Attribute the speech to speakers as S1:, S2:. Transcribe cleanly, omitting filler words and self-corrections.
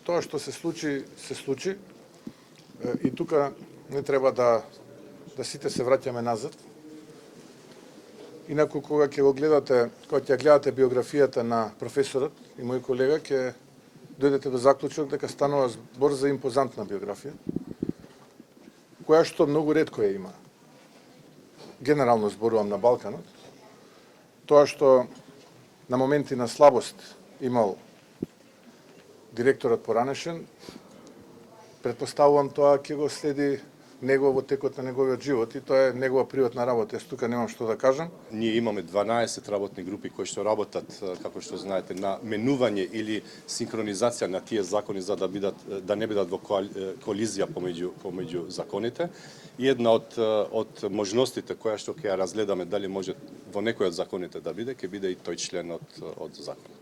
S1: Тоа што се случи, се случи. И тука не треба да сите се враќаме назад. Инаку кога ќе гледате биографијата на професорот и мој колега, ќе дојдете до заклучок дека станува збор за импозантна биографија, која што многу ретко ја има. Генерално зборувам на Балканот. Тоа што на моменти на слабост имал директорот поранешен, претпоставувам тоа ќе го следи него во текот на неговиот живот и тоа е негова приватна работа. Јас тука немам што да кажам.
S2: Ние имаме 12 работни групи кои што работат, како што знаете, на менување или синхронизација на тие закони за да не бидат во колизија помеѓу законите. И една од можностите која што ќе ја разгледаме дали може во некој од законите да биде, ќе биде и тој член од законот.